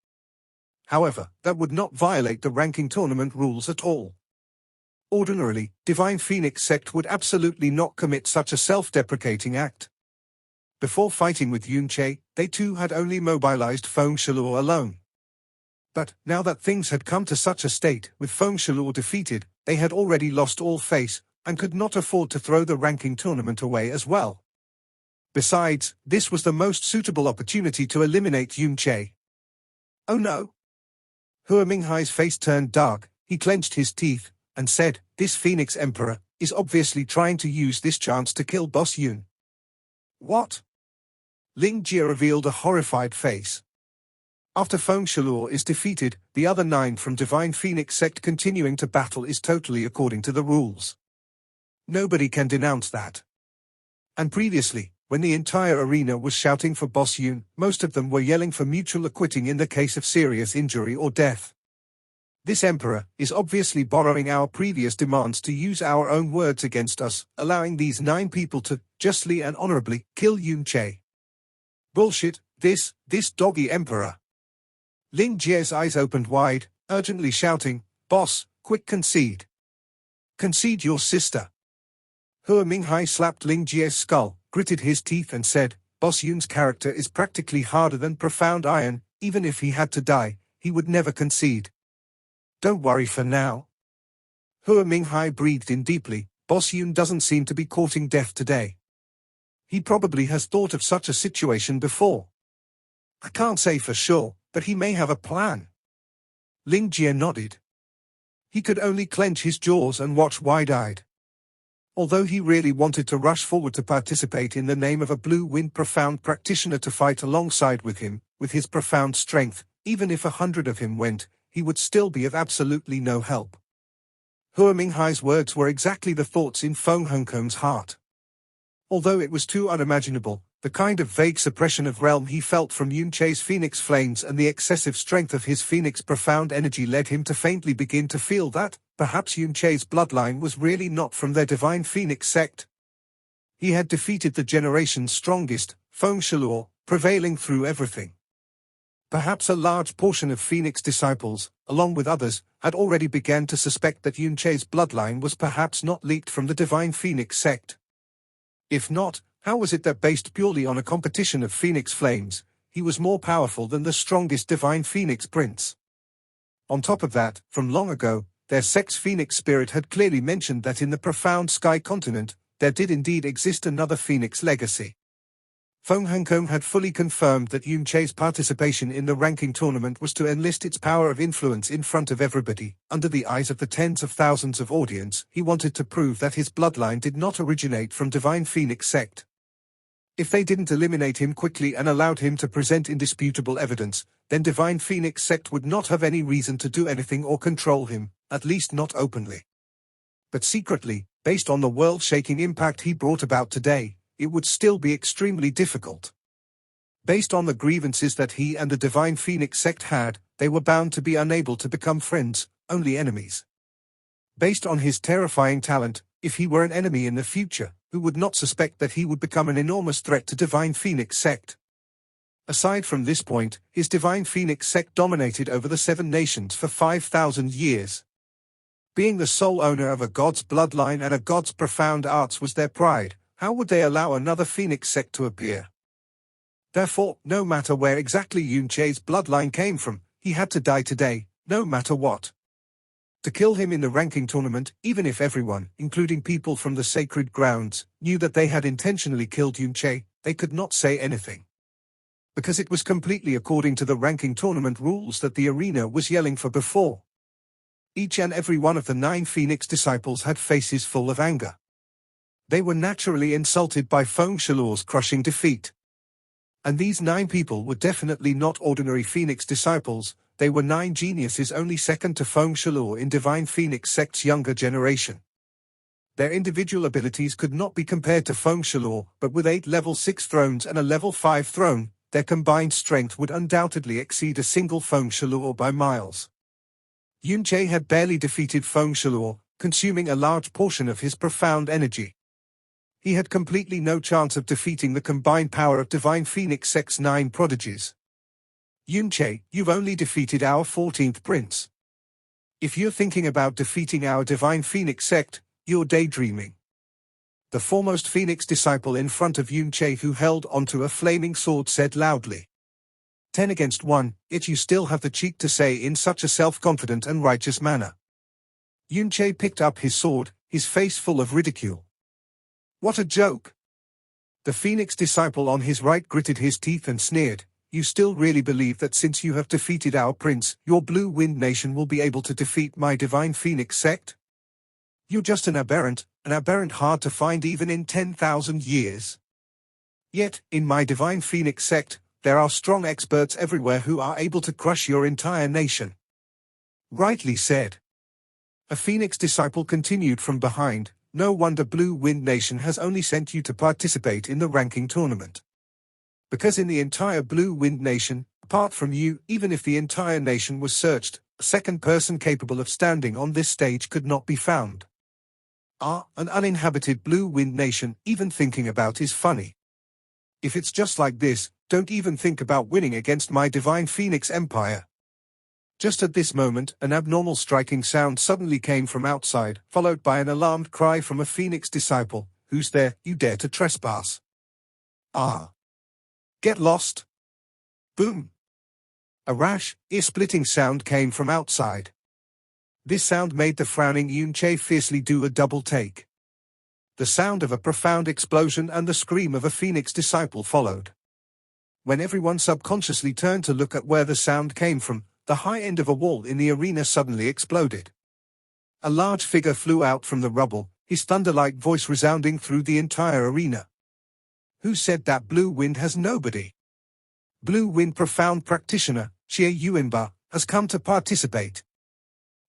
A: However, that would not violate the ranking tournament rules at all. Ordinarily, Divine Phoenix sect would absolutely not commit such a self-deprecating act. Before fighting with Yunche, they too had only mobilized Feng Shalor alone. But, now that things had come to such a state, with Feng Shalor defeated, they had already lost all face, and could not afford to throw the ranking tournament away as well. Besides, this was the most suitable opportunity to eliminate Yunche. "Oh no!" Hua Minghai's face turned dark, he clenched his teeth, and said, "This Phoenix Emperor is obviously trying to use this chance to kill Boss Yun." "What?" Ling Jia revealed a horrified face. After Feng Shalor is defeated, the other 9 from Divine Phoenix sect continuing to battle is totally according to the rules. Nobody can denounce that. And previously, when the entire arena was shouting for Boss Yun, most of them were yelling for mutual acquitting in the case of serious injury or death. This emperor is obviously borrowing our previous demands to use our own words against us, allowing these 9 people to, justly and honorably, kill Yun Che. Bullshit, this doggy emperor. Ling Jie's eyes opened wide, urgently shouting, "Boss, quick concede. Concede your sister." Hua Minghai slapped Ling Jie's skull, gritted his teeth and said, "Boss Yun's character is practically harder than profound iron, even if he had to die, he would never concede. Don't worry for now." Hua Minghai breathed in deeply. Boss Yun doesn't seem to be courting death today. He probably has thought of such a situation before. I can't say for sure, but he may have a plan. Ling Jie nodded. He could only clench his jaws and watch wide-eyed. Although he really wanted to rush forward to participate in the name of a Blue Wind Profound practitioner to fight alongside with him, with his profound strength, even if 100 of him went, he would still be of absolutely no help. Hua Minghai's words were exactly the thoughts in Feng Hongkong's heart. Although it was too unimaginable, the kind of vague suppression of realm he felt from Yun Che's phoenix flames and the excessive strength of his phoenix profound energy led him to faintly begin to feel that, perhaps Yun Che's bloodline was really not from their divine phoenix sect. He had defeated the generation's strongest, Feng Shalor, prevailing through everything. Perhaps a large portion of Phoenix disciples, along with others, had already begun to suspect that Yun Che's bloodline was perhaps not leaked from the divine Phoenix sect. If not, how was it that based purely on a competition of Phoenix flames, he was more powerful than the strongest divine Phoenix prince? On top of that, from long ago, their sect's Phoenix spirit had clearly mentioned that in the profound sky continent, there did indeed exist another Phoenix legacy. Feng Hongkong had fully confirmed that Yun Che's participation in the ranking tournament was to enlist its power of influence in front of everybody, under the eyes of the tens of thousands of audience. He wanted to prove that his bloodline did not originate from Divine Phoenix sect. If they didn't eliminate him quickly and allowed him to present indisputable evidence, then Divine Phoenix sect would not have any reason to do anything or control him, at least not openly. But secretly, based on the world-shaking impact he brought about today, it would still be extremely difficult. Based on the grievances that he and the Divine Phoenix sect had, they were bound to be unable to become friends, only enemies. Based on his terrifying talent, if he were an enemy in the future, who would not suspect that he would become an enormous threat to Divine Phoenix sect? Aside from this point, his Divine Phoenix sect dominated over the 7 nations for 5,000 years. Being the sole owner of a god's bloodline and a god's profound arts was their pride. How would they allow another Phoenix sect to appear? Therefore, no matter where exactly Yun Che's bloodline came from, he had to die today, no matter what. To kill him in the ranking tournament, even if everyone, including people from the sacred grounds, knew that they had intentionally killed Yun Che, they could not say anything. Because it was completely according to the ranking tournament rules that the arena was yelling for before. Each and every one of the 9 Phoenix disciples had faces full of anger. They were naturally insulted by Feng Shalor's crushing defeat. And these 9 people were definitely not ordinary Phoenix disciples, they were 9 geniuses only second to Feng Shalor in Divine Phoenix sect's younger generation. Their individual abilities could not be compared to Feng Shalor, but with 8 level 6 thrones and a level 5 throne, their combined strength would undoubtedly exceed a single Feng Shalor by miles. Yun Che had barely defeated Feng Shalor, consuming a large portion of his profound energy. He had completely no chance of defeating the combined power of Divine Phoenix sect's 9 prodigies. Yun Che, you've only defeated our 14th prince. If you're thinking about defeating our Divine Phoenix sect, you're daydreaming. The foremost Phoenix disciple in front of Yun Che who held onto a flaming sword said loudly. 10 against 1, yet you still have the cheek to say in such a self-confident and righteous manner. Yun Che picked up his sword, his face full of ridicule. What a joke! The Phoenix disciple on his right gritted his teeth and sneered. You still really believe that since you have defeated our prince, your Blue Wind Nation will be able to defeat my Divine Phoenix sect? You're just an aberrant hard to find even in 10,000 years. Yet, in my Divine Phoenix sect, there are strong experts everywhere who are able to crush your entire nation. Rightly said. A Phoenix disciple continued from behind. No wonder Blue Wind Nation has only sent you to participate in the ranking tournament. Because in the entire Blue Wind Nation, apart from you, even if the entire nation was searched, a second person capable of standing on this stage could not be found. An uninhabited Blue Wind Nation, even thinking about is funny. If it's just like this, don't even think about winning against my divine Phoenix Empire. Just at this moment, an abnormal striking sound suddenly came from outside, followed by an alarmed cry from a Phoenix disciple. Who's there, you dare to trespass? Get lost! Boom! A rash, ear-splitting sound came from outside. This sound made the frowning Yunche fiercely do a double take. The sound of a profound explosion and the scream of a Phoenix disciple followed. When everyone subconsciously turned to look at where the sound came from, the high end of a wall in the arena suddenly exploded. A large figure flew out from the rubble, his thunder-like voice resounding through the entire arena. Who said that Blue Wind has nobody? Blue Wind Profound Practitioner, Xie Yuanba, has come to participate.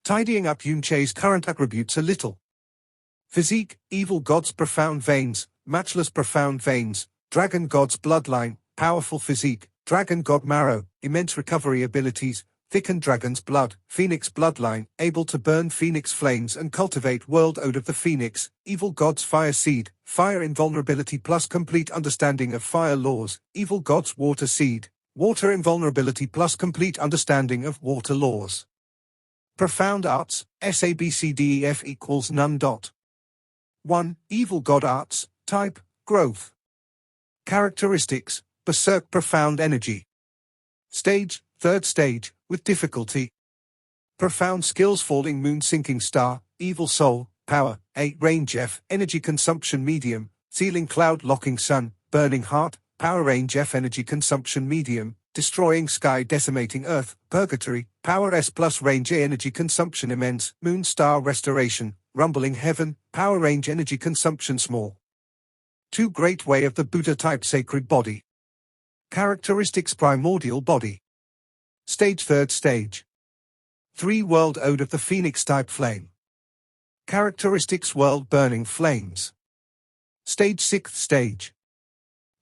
A: Tidying up Yunche's current attributes a little. Physique, Evil God's Profound Veins, Matchless Profound Veins, Dragon God's Bloodline, Powerful Physique, Dragon God Marrow, Immense Recovery Abilities, Thickened Dragon's Blood, Phoenix Bloodline, able to burn Phoenix Flames and cultivate World Ode of the Phoenix, Evil God's Fire Seed, Fire Invulnerability plus Complete Understanding of Fire Laws, Evil God's Water Seed, Water Invulnerability plus Complete Understanding of Water Laws. Profound Arts, SABCDEF equals none. 1. Evil God Arts, Type, Growth. Characteristics, Berserk Profound Energy. Stage, 3rd stage, with difficulty. Profound Skills Falling Moon Sinking Star, Evil Soul, Power, 8 Range F, Energy Consumption Medium, Sealing Cloud Locking Sun, Burning Heart, Power Range F Energy Consumption Medium, Destroying Sky Decimating Earth, Purgatory, Power S plus Range A Energy Consumption Immense, Moon Star Restoration, Rumbling Heaven, Power Range Energy Consumption Small. 2 Great Way of the Buddha Type Sacred Body. Characteristics Primordial Body. Stage 3rd stage. 3 World Ode of the Phoenix Type Flame. Characteristics World Burning Flames. Stage 6th stage.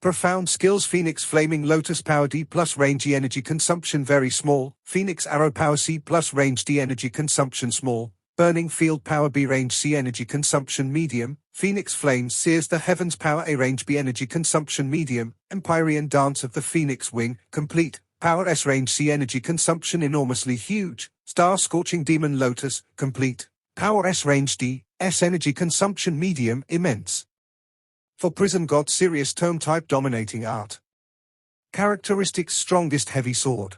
A: Profound Skills Phoenix Flaming Lotus Power D plus Range E Energy Consumption Very Small, Phoenix Arrow Power C plus Range D Energy Consumption Small, Burning Field Power B Range C Energy Consumption Medium, Phoenix Flames Sears the Heavens Power A Range B Energy Consumption Medium, Empyrean Dance of the Phoenix Wing, Complete, Power S Range C Energy Consumption Enormously Huge, Star Scorching Demon Lotus, Complete, Power S Range D, S Energy Consumption Medium Immense. For Prison God Sirius Tome Type Dominating Art. Characteristics Strongest Heavy Sword.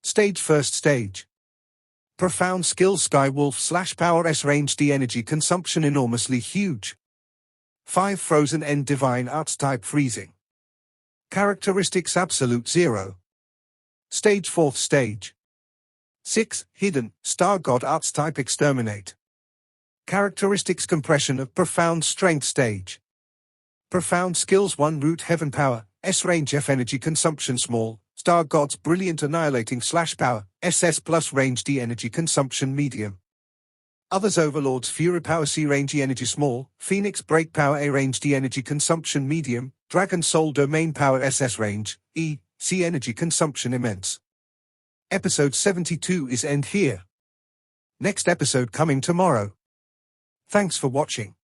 A: Stage 1st stage. Profound Skills Skywolf / Power S Range D Energy Consumption Enormously Huge. 5 Frozen End Divine Arts Type Freezing. Characteristics Absolute Zero. Stage 4th stage. 6 Hidden Star God Arts Type Exterminate. Characteristics Compression of Profound Strength Stage. Profound Skills 1 Root Heaven Power, S Range F Energy Consumption Small, Star Gods Brilliant Annihilating / Power, SS plus Range D Energy Consumption Medium. Others Overlords Fury Power C Range E Energy Small, Phoenix Break Power A Range D Energy Consumption Medium, Dragon Soul Domain Power SS Range, E, C Energy Consumption Immense. Episode 72 is end here. Next episode coming tomorrow. Thanks for watching.